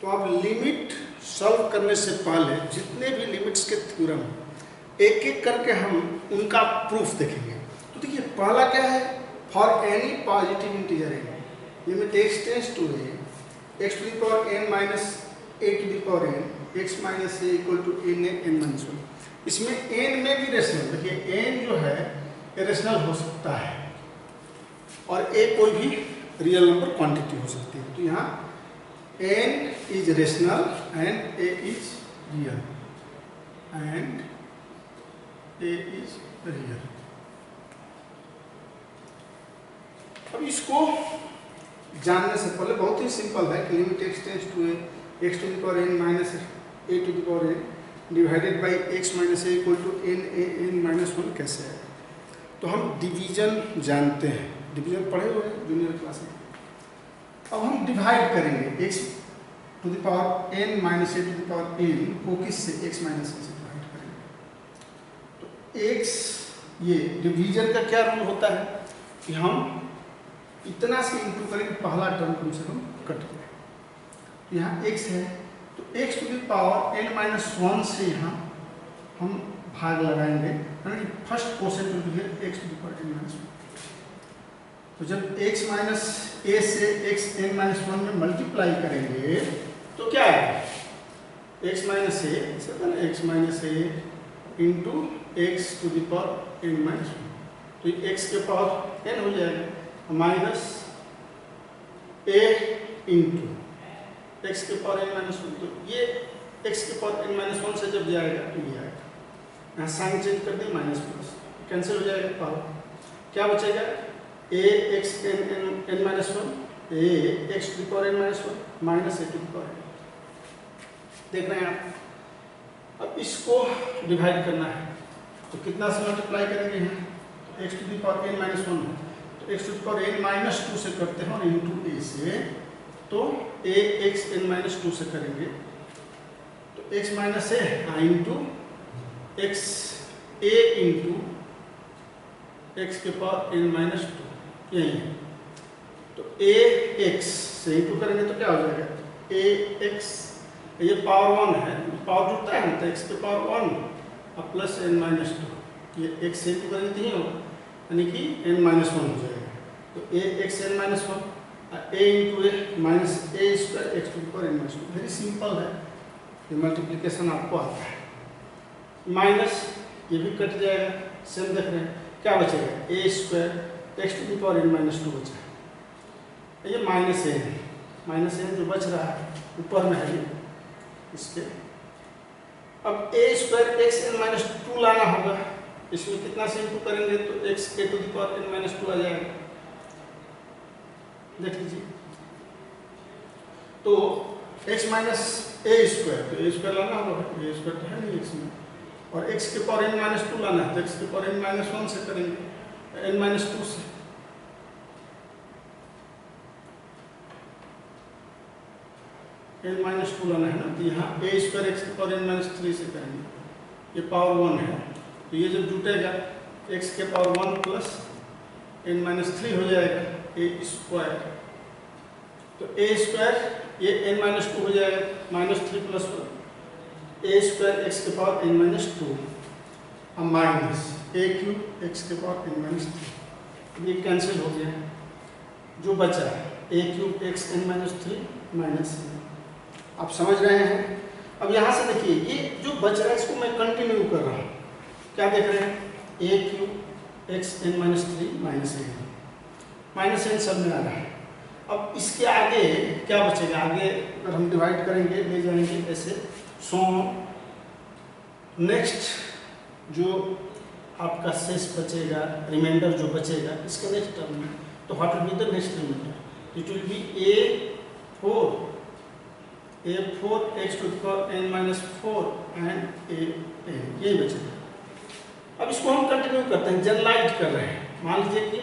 तो आप limit solve करने से पहले जितने भी लिमिट्स के थ्योरम एक एक करके हम उनका प्रूफ देखेंगे। तो देखिए पहला क्या है, for any positive integer n limit x tends to a x to the power n minus a to the power n x minus a equal to n a n minus 1। इसमें n में भी rational, देखिए n जो है rational हो सकता है और a कोई भी रियल नंबर क्वांटिटी हो सकती है। तो यहाँ n is rational and a is real and a is real. अब इसको जानने से पहले बहुत ही सिंपल है कि limit x tends to a x to the power n minus a to the power n divided by x minus a equal to n a n minus 1 कैसे है। तो हम डिवीजन जानते हैं, डिवीजन पढ़े हुए हैं जूनियर क्लास में। अब हम डिवाइड करेंगे x to the power n minus a to the power n को किससे, x माइनस a से डिवाइड करेंगे। तो x ये डिवीजन का क्या रूल होता है कि हम इतना से इंटू करेंगे, पहला टर्म कम से कम कट जाए। तो यहाँ x है तो x to the power n minus 1 से यहाँ हम भाग लगाएंगे, यानी first question to be x to the power n minus 1। तो जब x माइनस a से x n माइनस 1 में मल्टीप्लाई करेंगे तो क्या आएगा, x minus a x minus a into x to the power n minus 1। तो ये x के पावर n हो जाएगा माइनस a इंटू एक्स के पावर n माइनस 1। तो ये x के पावर n माइनस 1 से जब जाएगा तो ये आएगा, यहाँ साइन चेंज कर दें माइनस प्लस कैंसिल हो जाएगा, पावर क्या बचेगा a x n minus 1 a x to the power n minus 1 minus a to the power n। देख रहे हैं आप। अब इसको डिवाइड करना है तो कितना से मल्टीप्लाई करेंगे यहाँ, तो x to the power n minus 1 है तो x to the power n minus 2 से करते हैं और इंटू a से, तो a x n माइनस 2 से करेंगे तो x minus a into x a into x के पावर n माइनस 2 यही है। तो a x से इंटू करेंगे तो क्या हो जाएगा, a x ये पावर 1 है, पावर जुड़ता है ना, तो x के पावर 1 और प्लस n माइनस 2, ये x से इंटू करेंगे तो नहीं होगा, यानी कि n माइनस 1 हो जाएगा। तो a x n minus 1 a into a minus a square x to the power n minus 2। Very simple है, ये मल्टीप्लिकेशन आपको आता है। माइनस ये भी कट जाएगा, सेम देख रहे हैं, क्या बचेगा a square x to the power n minus 2 बचा है। ये माइनस n जो बच रहा है ऊपर में है इसके। अब a square x n minus 2 लाना होगा, इसमें कितना से इंटू करेंगे तो x a to the power n minus 2 आ जाएगा, देख लीजिए। तो x माइनस a स्क्वायर, तो a स्क्वायर लाना होगा, a स्क्वायर तो है नहीं x में, और x के पावर n माइनस 2 लाना है तो x के पावर n माइनस 1 से करेंगे, n माइनस 2 से। n माइनस 2 लाना है ना, तो यहाँ a स्क्वायर x के पावर n माइनस 3 से करेंगे, ये पावर 1 है तो ये जब जुटेगा x के पावर 1 प्लस n माइनस 3 हो जाएगा a स्क्वायर। तो a स्क्वायर ये n माइनस 2 हो जाएगा, minus 3 plus 1 a square x के पावर n माइनस 2 और माइनस a क्यूब x के पावर n माइनस 3, ये कैंसिल हो गया, जो बचा है a cube x n minus 3 minus. आप समझ रहे हैं। अब यहाँ से देखिए ये जो बच रहा है इसको मैं कंटिन्यू कर रहा हूँ, क्या देख रहे हैं, a cube x n minus 3 minus n, minus n सब में आ रहा है। अब इसके आगे क्या बचेगा, आगे अगर हम डिवाइड करेंगे ले जाएंगे ऐसे सो नेक्स्ट जो आपका शेष बचेगा, रिमाइंडर जो बचेगा इसके नेक्स्ट टर्म में, तो what will be the next reminder, it will be a4 x to the power n minus 4 and a n, यही बचेगा। अब इसको हम कंटिन्यू करते हैं, जनरलाइज कर रहे हैं। मान लीजिए कि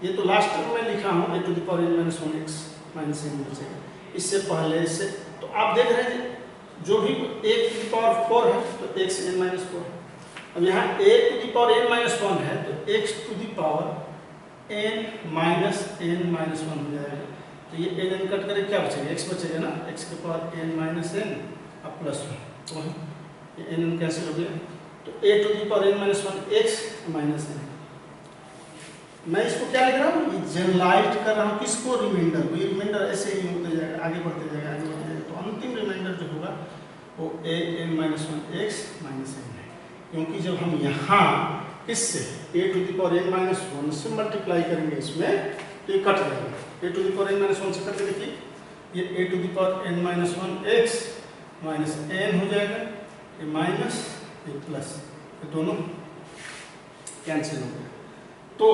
ये तो लास्ट टर्म में लिखा हूँ a to the power n minus 1 x minus n बचेगा, इससे पहले इससे, तो आप देख रहे हैं जो भी a टू द पावर 4 है तो x n माइनस 4 है। अब यहाँ a to the power n minus 1 है तो x to the power n minus 1 हो जाएगा, तो ये एन एन कट करके क्या बचेगा, एक्स बचेगा ना, एक्स के पावर एन माइनस एन अब प्लस 1, तो ये एन एन कैंसिल हो गया, तो A to the power N minus 1 X minus N. मैं इसको क्या लिख रहा हूँ, जनरलाइज कर रहा हूँ किसको, रिमाइंडर को। ये रिमाइंडर ऐसे ही होते जाएगा, आगे बढ़ते जाएगा, आगे बढ़ते जाएगा, तो अंतिम रिमाइंडर जो होगा वो A N minus 1 X minus N है। क्योंकि जब हम यहाँ इससे A to the power N minus 1 से मल्टीप्लाई करेंगे इसमें, तो ये कट जाएगा, A to the power N minus 1 से करके देखिए, ये A to the power N minus 1 X minus N हो जाएगा, ये माइनस ये प्लस, ये दोनों कैंसिल हो गया। तो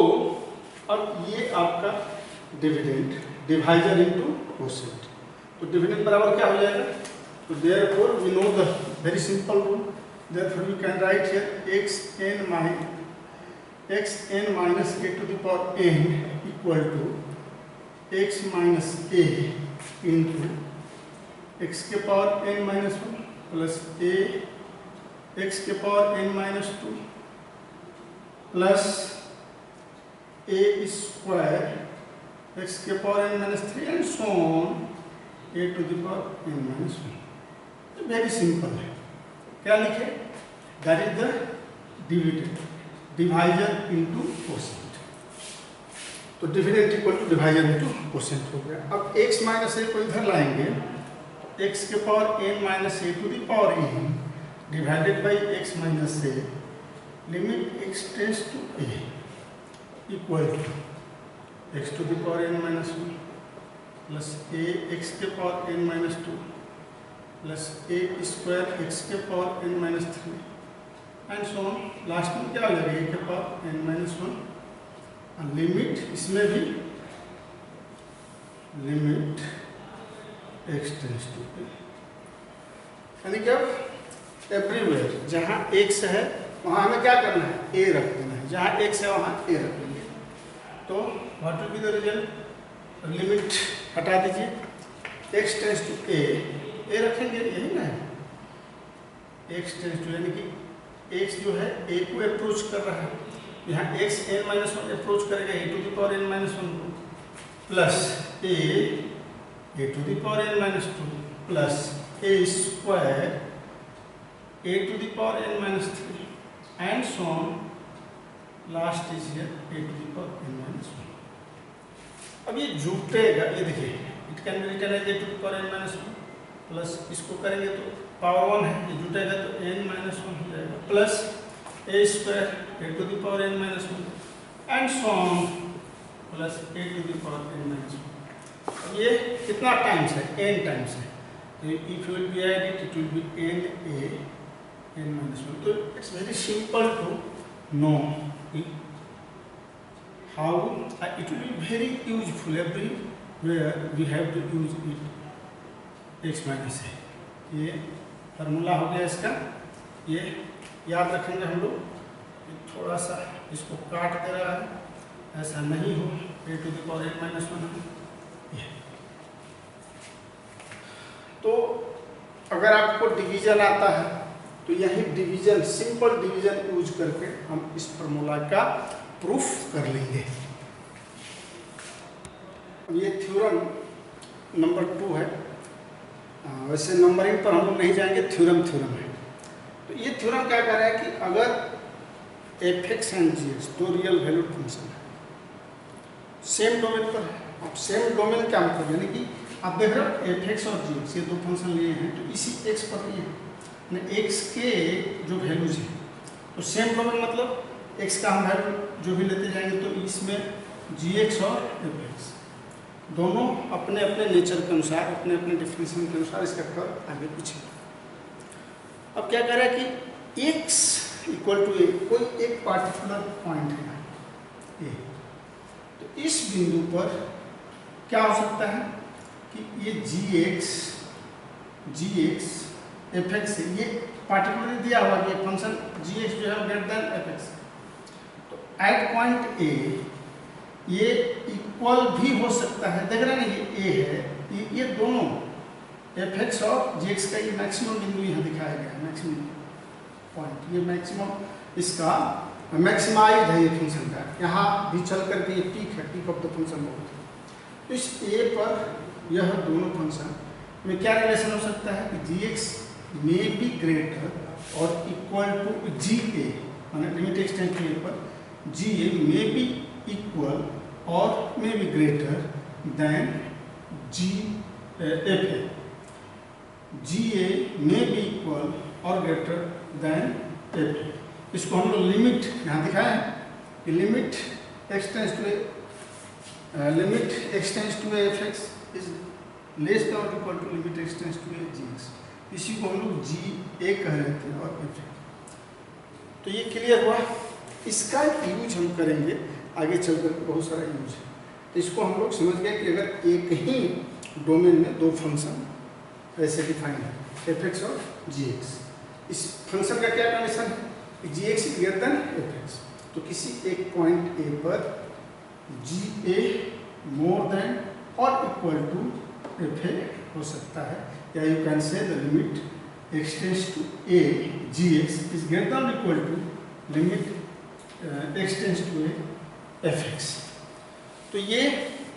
अब ये आपका डिविडेंड, डिवाइजर इनटू कोसेंट, तो डिविडेंड बराबर क्या हो जाएगा, तो therefore we know the very simple rule, therefore we can write here x n minus a to the power n equal to x minus a into x के power N minus 1 plus a x के power N minus 2 plus ए square x के power N minus 3 and so on a to the power N minus 1। Very simple है, क्या लिखे, that is the dividend, divisor into quotient. तो dividend equal to divisor into quotient हो गया। अब x minus ए को इधर लाएंगे, x के power n minus a to the power n divided by x minus a limit x tends to a equal to x to the power n minus 1 plus a x के power n minus 2 plus a square x के power n minus 3 and so on. Last में क्या हो जाएगा, a के power n minus 1 limit, इसमें भी limit x tends to a, यानी कि अब एवरीवेयर जहाँ x है वहाँ हमें क्या करना है, a रख देना है, जहाँ x है वहाँ a रख देंगे। तो what will be the result, limit हटा दीजिए, x टेंड्स टू a रखेंगे, यही ना है, x टेंड्स टू, यानी कि x जो है a को अप्रोच कर रहा है, यहाँ x n माइनस 1 अप्रोच करेगा A to the power n minus 1 को, plus A to the power n minus 2 plus A square A to the power n minus 3 and so on, last is here A to the power n minus 1। अब ये जुटेगा, ये देखिए, it can be written as A to the power n minus 1 plus इसको करेंगे तो power 1 है, ये जुटेगा तो n माइनस 1 हो जाएगा, plus A square A to the power n minus 1 and so on plus A to the power n minus 1। ये कितना टाइम्स है, n टाइम्स है, तो if you will be add it will be n minus 1। तो it's very simple to know how it will be very useful everywhere we have to use it x minus a। ये formula हो गया इसका, ये याद रखेंगे हम लोग, थोड़ा सा इसको काट दे रहा है, ऐसा नहीं हो, A to the power n minus 1। तो अगर आपको डिवीजन आता है तो यही डिवीजन, सिंपल डिवीजन यूज करके हम इस फार्मूला का प्रूफ कर लेंगे। ये थ्योरम नंबर 2 है, वैसे नंबरिंग पर हम लोग नहीं जाएंगे, थ्योरम है। तो ये थ्योरम क्या कह रहा है कि अगर f x and g x दो रियल वैल्यूड फंक्शन है, सेम डोमेन पर है, अब सेम डोमेन क्या मतलब, यानी कि आप देख रहे हो एफ एक्स और जी एक्स, ये दो फंक्शन लिए हैं, तो इसी एक्स पर लिए हैं, एक्स के जो वैल्यूज हैं, तो सेम डोमेन मतलब x का हम वैल्यू जो भी लेते जाएंगे, तो इसमें gx और fx दोनों अपने अपने नेचर के अनुसार, अपने अपने डिफरेंशिएशन के अनुसार इसका कर्व आगे पीछे। अब क्या कह रहा है कि x इक्वल टू a, कोई एक पार्टिकुलर पॉइंट है a, तो इस बिंदु पर क्या हो सकता है कि ये gx fx है, ये पार्टिकुलरली दिया हुआ कि फंक्शन gx जो है greater than fx, at point a ये इक्वल भी हो सकता है, देख रहे हैं ना, ये ए है, ये दोनों एफ एक्स और जी एक्स का ये मैक्सिमम बिंदु यहाँ दिखाया गया है, मैक्सिमम पॉइंट, ये मैक्सिमम इसका मैक्सिमाइज है ये फंक्शन का, यहाँ भी चल करके ये पीक है, पीक ऑफ द फंक्शन बहुत है। तो इस ए पर यह दोनों फंक्शन में क्या रिलेशन हो सकता है कि G x may be greater और इक्वल टू जी ए, माना लिमिट एक्सटेंड टू ए पर G A may be equal और may be greater than G F A, G A may be equal और ग्रेटर देन एफ ए। इसको हम लोग limit यहाँ दिखाया है कि limit x tends to F x is less than और equal to limit x tends to A ji X. इसी को हम लोग जी ए कह रहे थे और एफ ए। तो ये क्लियर हुआ। इसका यूज हम करेंगे आगे चलकर, बहुत सारा यूज है। तो इसको हम लोग समझ गए कि अगर एक ही डोमेन में दो फंक्शन ऐसे डिफाइन है एफ एक्स और जी एक्स, इस फंक्शन का क्या कंडीशन है कि G x is greater than F X, तो किसी एक पॉइंट ए पर जी ए मोर देन और इक्वल टू एफ ए हो सकता है, या you can say the limit x tends to A ji x is greater than equal to limit x tends to A F X. तो ये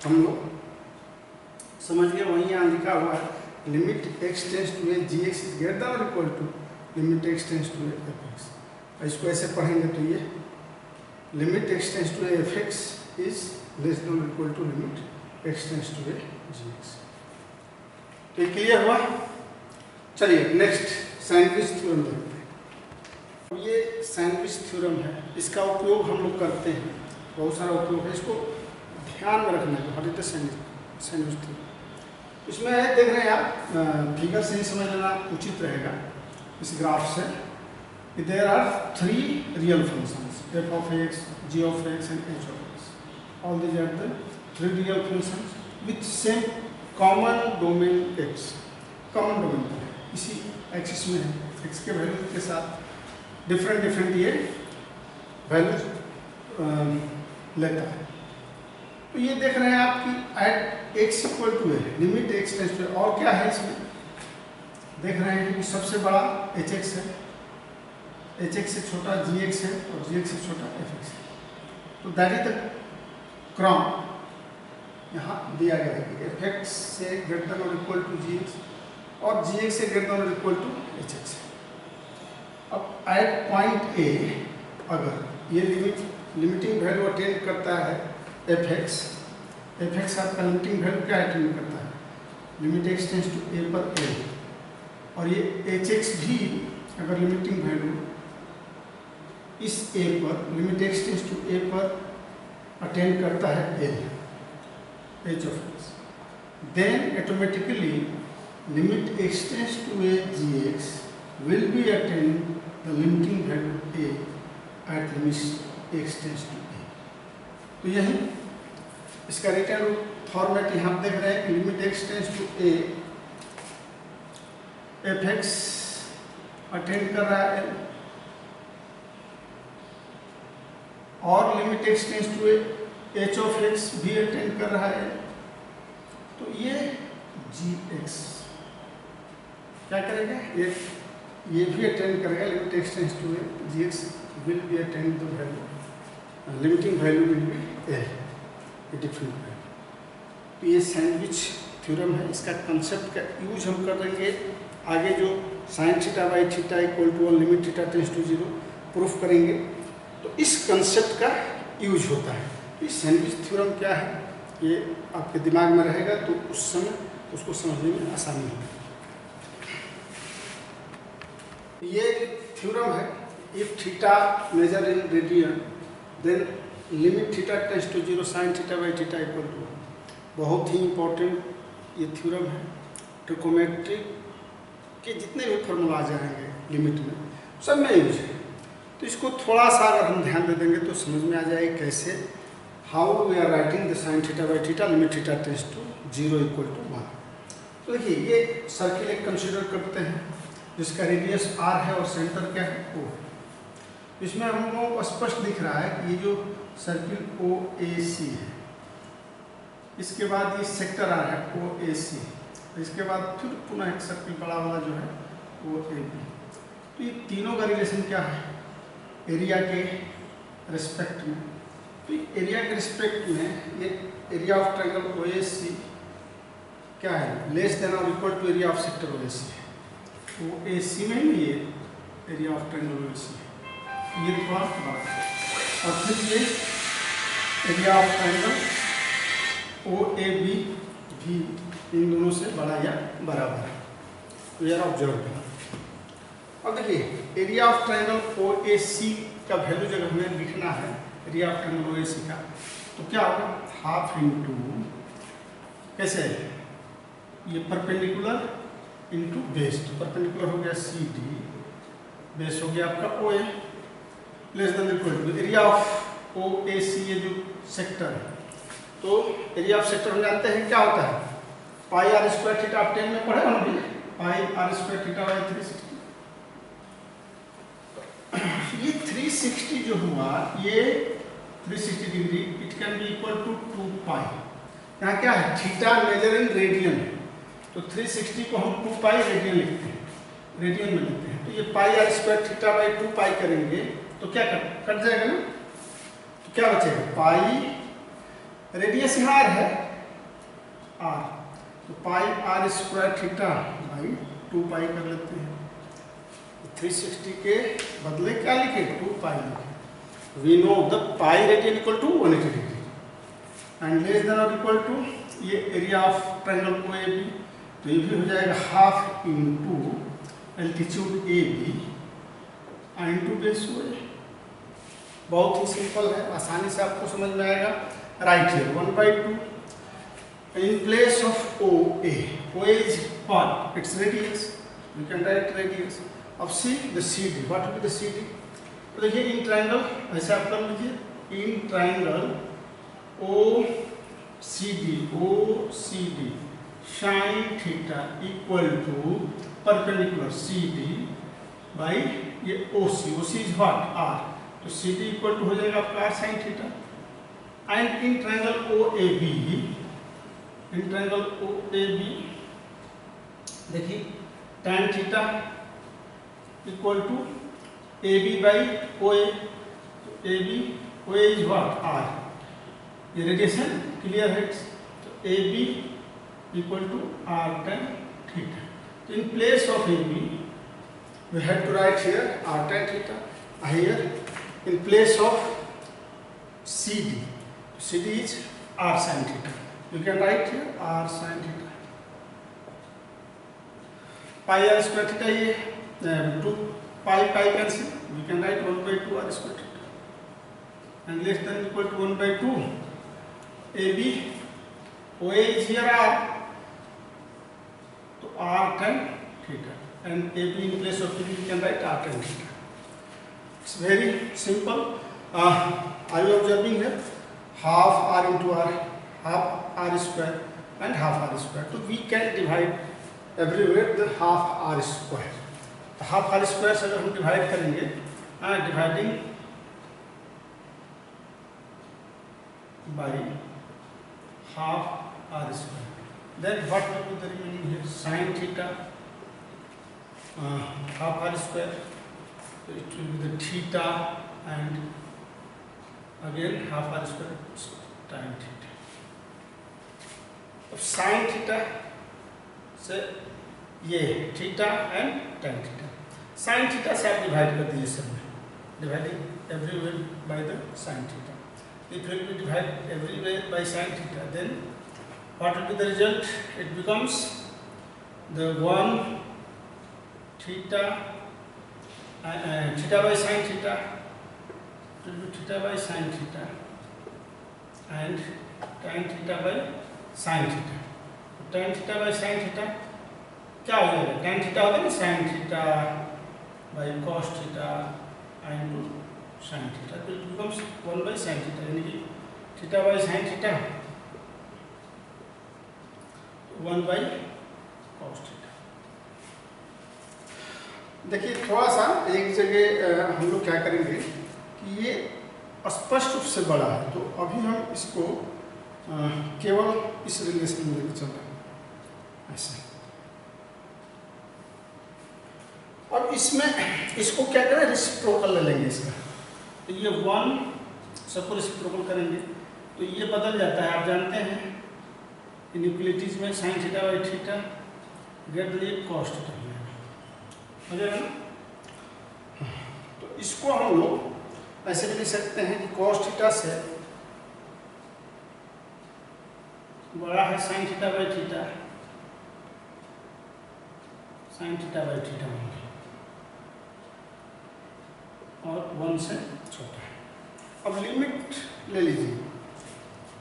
हम लोग समझ गए। वहीं यहाँ लिखा हुआ है limit x tends to A ji x is greater than equal to limit x tends to A F x. इसको ऐसे पढ़ेंगे तो ये limit x tends to A F x is less than equal to limit x tends to A ji x. तो ये clear हुआ। चलिए next sandwich theorem देखते हैं। अब ये सैंडविच थ्योरम है, इसका उपयोग हम लोग करते हैं, बहुत सारा उपयोग है, इसको ध्यान में रखना है। हॉलिडे सैंडविच थ्योरम इसमें है, देख रहे हैं आप, फिगर से ही समझ लेना उचित रहेगा इस ग्राफ से। There are three real functions f of x, g of x and h of x. All these are the three real functions with same common domain x. Common domain इसी axis में है, x के value के साथ different ये value लेता है। तो ये देख रहे हैं आप कि at X equal to A limit x tends to A, और क्या है इसमें देख रहे हैं कि सबसे बड़ा एच एक्स है, एच एक्स से छोटा जी एक्स है और जी एक्स से छोटा एफ एक्स है। तो दैट इज द क्रॉम यहाँ दिया गया है कि एफ एक्स से ग्रेटर देन और इक्वल टू जी एक्स और जी एक्स से ग्रेटर देन और इक्वल टू एच एक्स। अब एट पॉइंट ए अगर ये लिमिटिंग वैल्यू अटेंड करता है एफ एक्स आपका लिमिटिंग वैल्यू क्या अटेंड करता है, limit x tends to A पर ए, और ये एच एक्स भी अगर लिमिटिंग वैल्यू इस ए पर limit x tends to A पर अटेंड करता है L, H of X, then automatically limit x tends to A ji x will be attend the limiting value A at limit x tends to A. तो यही इसका return format यहाँ देख रहे हैं कि limit x tends to A F x attend कर रहा है और limit x tends to a h of x भी अटेंड कर रहा है। तो ये जी एक्स क्या करेगा, ये भी अटेंड करेगा limit x tends to A ji x will be attend the value, limiting value will be a different value. तो ये सैंडविच थ्योरम है, इसका कंसेप्ट का यूज हम करेंगे आगे जो sine theta by theta equal to one limit theta tends to zero proof करेंगे। तो इस कंसेप्ट का यूज होता है। इस सैंडविच थ्योरम क्या है ये आपके दिमाग में रहेगा तो उस समय उसको समझने में आसानी होगी। ये थ्योरम है, if theta measure in radian then limit theta tends to zero sine theta by theta equal to, बहुत ही इम्पोर्टेंट ये थ्योरम है। ट्रिकोमेट्रिक के जितने भी फॉर्मूला आ जाएंगे लिमिट में सब में यूज है। तो इसको थोड़ा सा अगर हम ध्यान दे देंगे तो समझ में आ जाएगा कैसे, how we are writing the sine theta by theta limit theta tends to zero equal to one. तो देखिए ये सर्किल एक कंसिडर करते हैं जिसका रेडियस आर है और सेंटर क्या है ओ। इसमें हम लोगों को स्पष्ट दिख रहा है कि ये जो सर्किल ओ ए सी है, इसके बाद ये सेक्टर आर है ओ ए सी, इसके बाद फिर पुनः एक सर्किल बड़ा वाला जो है वो ए बी। तो ये तीनों का रिलेशन क्या है, एरिया के रिस्पेक्ट में तो एरिया के रिस्पेक्ट में ये एरिया ऑफ ट्रायंगल OAC क्या है, लेस देन और equal to area of sector OAC है। OAC में ये एरिया ऑफ ट्रायंगल OAC है, ये थोड़ा बड़ा है। और फिर ये एरिया ऑफ ट्रायंगल OAB भी इन दोनों से बड़ा या बराबर है। तो यार ऑब्जर्व। अब देखिए एरिया ऑफ ट्रायंगल OAC का वैल्यू जब हमें लिखना है एरिया ऑफ ट्रायंगल OAC का, तो क्या होगा, हाफ इंटू कैसे ये परपेंडिकुलर इंटू बेस। तो परपेंडिकुलर हो गया CD, बेस हो गया आपका OA, less than equal to area of OAC, ये जो सेक्टर है। तो एरिया ऑफ सेक्टर हम जानते हैं क्या होता है, पाई आर स्क्वायर थीटा। आप 10 में पढ़े हो ना, pi r square theta by 360। ये 360 जो हुआ, ये 360 degree, it can be equal to 2 pi. यहाँ क्या है, थीटा मेजर इन रेडियन, तो 360 को हम 2 पाई रेडियन लिखते हैं, रेडियन में लिखते हैं। तो ये पाई आर स्क्वायर थीटा बाई 2 पाई करेंगे तो क्या कट जाएगा ना, तो क्या बचेगा, पाई रेडियस यहाँ आर है, आर, तो पाई आर स्क्वायर थीटा बाई 2 पाई कर लेते हैं। 360 के बदले क्या लिखे, 2 पाई लिखे। We know the pi radian equal to 180 degree and less than और इक्वल टू ये एरिया ऑफ ट्रायंगल OAB, तो ये भी हो जाएगा half into altitude AB into base OA। बहुत ही सिंपल है, आसानी से आपको समझ में आएगा। Right here 1/2 in place of OA is what, its radius, you can write radius of C, the CD, what will be the CD? तो देखिए इन ट्रायंगल ऐसे आप कर लीजिए, in triangle OCD sine theta equal to perpendicular CD by ये OC is what, R, तो CD equal to हो जाएगा आपका R sine theta. And in triangle OAB, in triangle OAB देखिए tan theta equal to AB by OA, तो AB OA is what, R, ये radius है, clear है। तो AB equal to R tan theta. तो in place of AB we have to write here R tan theta, here in place of CD, CD is R sin theta, you can write here R sin theta। pi r square theta ये 2 pi cancel, we can write 1/2 R square theta and less than equal to 1/2 AB, OA is here R, तो R tan theta and AB in place of AB we can write R tan theta। It's very simple। Are you observing here, half R into R, half R square and half R square, so we can divide everywhere the half R square। तो half R square से अगर हम divide करेंगे, dividing by half R square, then what will be the remaining here, sin theta, half R square, so it will be the theta and again half R square tan theta। अब sin theta से ये theta and tan theta, sin theta से आप divide कर दीजिए सब में, dividing everywhere by the sin theta. If we divide everywhere by sin theta, then what will be the result? It becomes the 1 theta theta by sin theta, it will be theta by sin theta and tan theta by sin theta। tan theta by sin theta क्या हो जाएगा, tan theta होगा ना sin theta by cos theta into sin theta, तो it becomes 1 by sin theta, यानी कि theta by sin theta 1 by cos theta. देखिए थोड़ा सा एक जगह हम लोग क्या करेंगे कि ये स्पष्ट रूप से बड़ा है, तो अभी हम इसको केवल इस रिलेशन में लेकर चल रहे हैं ऐसे। अब इसमें इसको क्या करें, रेसिप्रोकल ले लेंगे इसका, तो ये 1 सबको रेसिप्रोकल करेंगे तो ये बदल जाता है। आप जानते हैं इनइक्वलिटीज में sign theta by theta get the cos theta हो जाएगा ना। तो इसको हम लोग ऐसे भी लिख सकते हैं कि कॉस थीटा से बड़ा है sign theta by theta, sign theta by theta और 1 से छोटा है। अब लिमिट ले लीजिए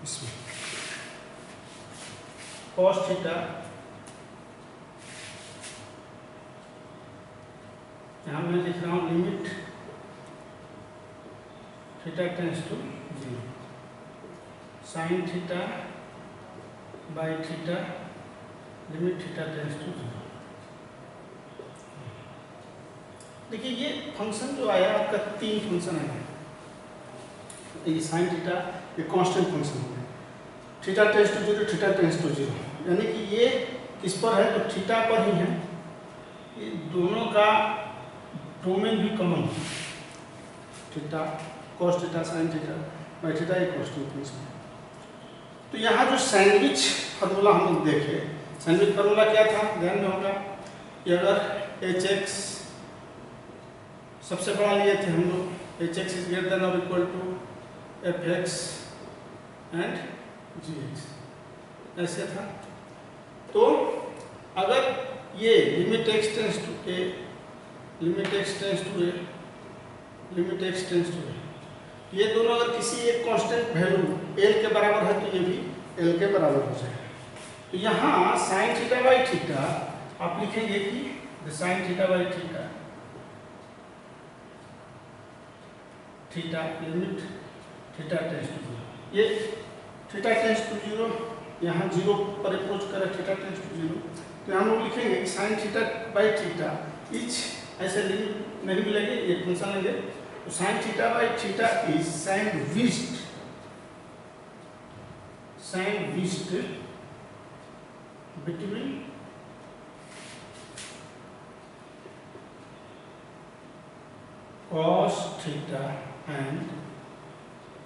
इसमें कॉस थीटा, यहाँ मैं लिख रहा हूँ limit theta tends to 0, sine theta by theta limit theta tends to 0। देखिए ये फंक्शन जो आया आपका 3 फंक्शन आया, ये साइन थीटा ये कांस्टेंट फंक्शन हो गया, theta tends to 0 theta tends to 0, यानी कि ये किस पर है तो थीटा पर ही है। ये दोनों का डोमेन भी कॉमन है, theta cos theta sine theta by theta एक कांस्टेंट फंक्शन। तो यहाँ जो सैंडविच फार्मूला हम लोग देखे, सैंडविच फार्मूला क्या था ध्यान में होगा कि अगर hx सबसे बड़ा लिए थे हम लोग, hx इज ग्रेटर देन और equal to fx and gx, ऐसे था। तो अगर ये limit x tends to a, limit x tends to a, limit x tends to a, ये दोनों अगर किसी एक कांस्टेंट वैल्यू l के बराबर है तो ये भी l के बराबर हो जाएगा। तो यहाँ साइन थीटा बाई थीटा आप लिखेंगे कि sine theta by theta theta limit theta tends to 0, ये थीटा टेंस टू 0 यहाँ 0 पर अप्रोच करें थीटा टेंस टू 0, तो हम लोग लिखेंगे कि sine theta by theta etch ऐसे लिमिट नहीं मिलेगी, ये फंक्शन लेंगे तो sign theta by theta is sandwiched between cos theta and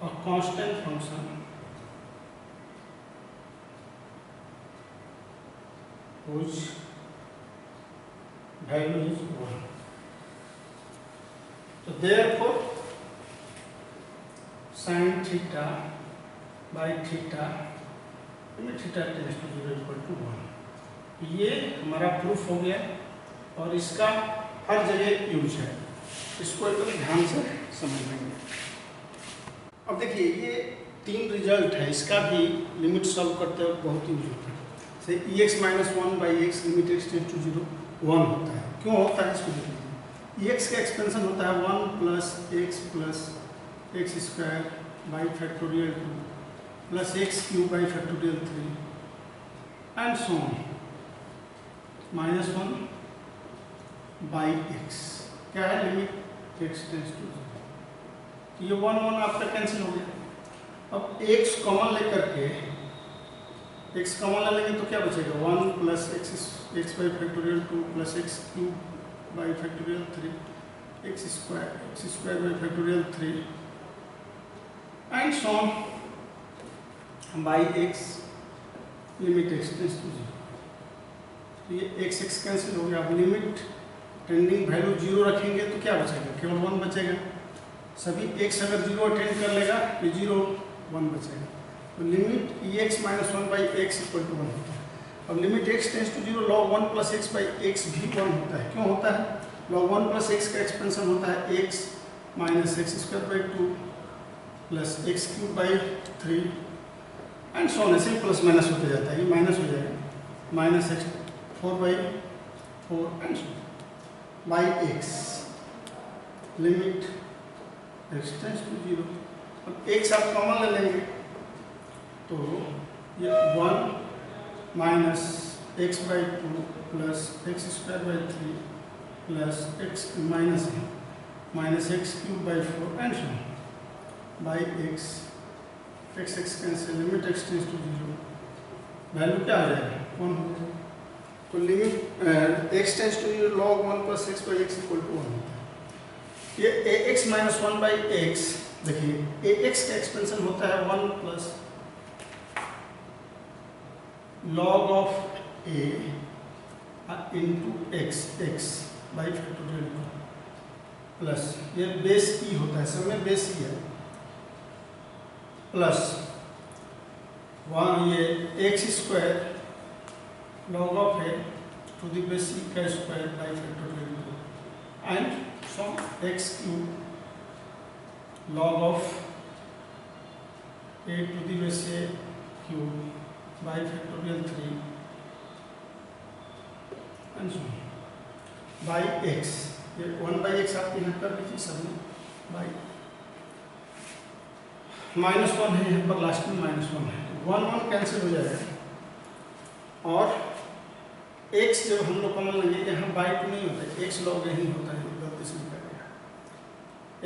a constant function whose value is 1. So therefore sin theta by theta limit theta tends to 0 equal to 1, ये हमारा proof हो गया और इसका हर जगह यूज है, इसको एकदम ध्यान से समझ लेंगे। अब देखिए ये 3 रिजल्ट है, इसका भी लिमिट सॉल्व करते वक्त बहुत यूज होता है। जैसे ex minus 1 by x limit x tends to 0 1 होता है। क्यों होता है इसको देखिए, ex का एक्सपेंशन होता है 1 plus x square by factorial 2 plus x cube by factorial 3 and so on minus 1 by x, क्या है लिमिट x टेंस टू 0। ये 1 1 आपका कैंसिल हो गया। अब x कॉमन लेकर के x कॉमन ले लेंगे तो क्या बचेगा 1 plus x by factorial 2 plus x cube by factorial 3 x square by factorial 3 and so on by x limit x tends to 0। तो ये x कैंसिल हो गया। अब लिमिट टेंडिंग वैल्यू 0 रखेंगे तो क्या बचेगा, केवल 1 बचेगा। सभी x अगर 0 अटेंड कर लेगा तो 0 1 बचेगा। तो limit ex minus 1 by x equal to 1 होता है। अब limit x tends to 0 log 1 plus x by x भी 1 होता है। क्यों होता है, log 1 प्लस एक्स का एक्सपेंशन होता है x minus x square by 2 plus x cube by 3 and so on, ऐसे प्लस माइनस होते जाता है, ये माइनस हो जाएगा minus x 4 by 4 and so by x limit x tends to 0। अब x आप कॉमन ले लेंगे तो ये 1 minus x by 2 plus x square by 3 plus x minus x cube by 4 and so by x cancel limit x tends to 0, value क्या आ जाएगा 1 हो जाएगा। तो limit x tends to 0 log 1 plus x by x equal to 1 होता है। ये ax minus 1 by x देखिए ax का एक्सपेंशन होता है 1 plus log of a into x by factorial 2 plus ये बेस ई होता है, सब में बेस ई है, प्लस वहाँ ये X square log of a to the base E का square by factorial 2 and sum x cube log of a to the base a cube by factorial 3 and so by x, ये 1/x आप यहाँ कर लीजिए सब में, by -1 है यहाँ पर, लास्ट में -1 है, 1 कैंसिल हो जाएगा और x जब हम लोग कॉमन लेंगे यहाँ बाई 2 नहीं होता है, x log यही होता है, गलती से निकल गया,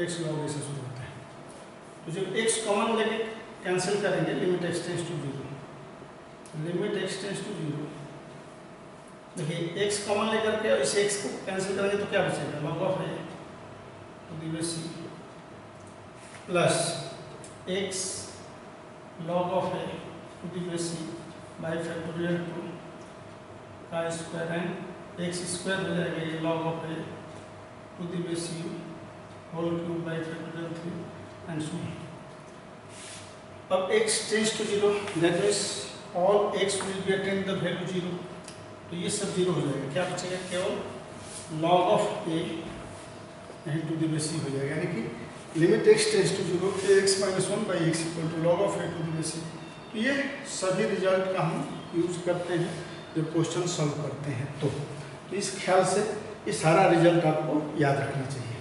x log से शुरू होता है। तो जब x कॉमन लेके कैंसिल करेंगे, limit x tends to 0, limit x tends to 0, देखिए x कॉमन लेकर के इस x को कैंसिल करेंगे तो क्या बचेगा, log of a to the base c plus x log of a to the base c by factorial 2 का स्क्वायर एंड x स्क्वायर हो जाएगा, ये log of a to the base c whole cube by factorial 3 and so अब x tends to 0, that means all x will be attain the value 0, तो ये सब 0 हो जाएगा, क्या बचेगा, केवल log ऑफ a यही टू द बेस c हो जाएगा, यानी कि limit x tends to 0 ax - 1/x equal to log of a to the base c। तो ये सभी रिजल्ट का हम यूज करते हैं जब क्वेश्चन सॉल्व करते हैं, तो इस ख्याल से ये सारा रिजल्ट आपको याद रखना चाहिए।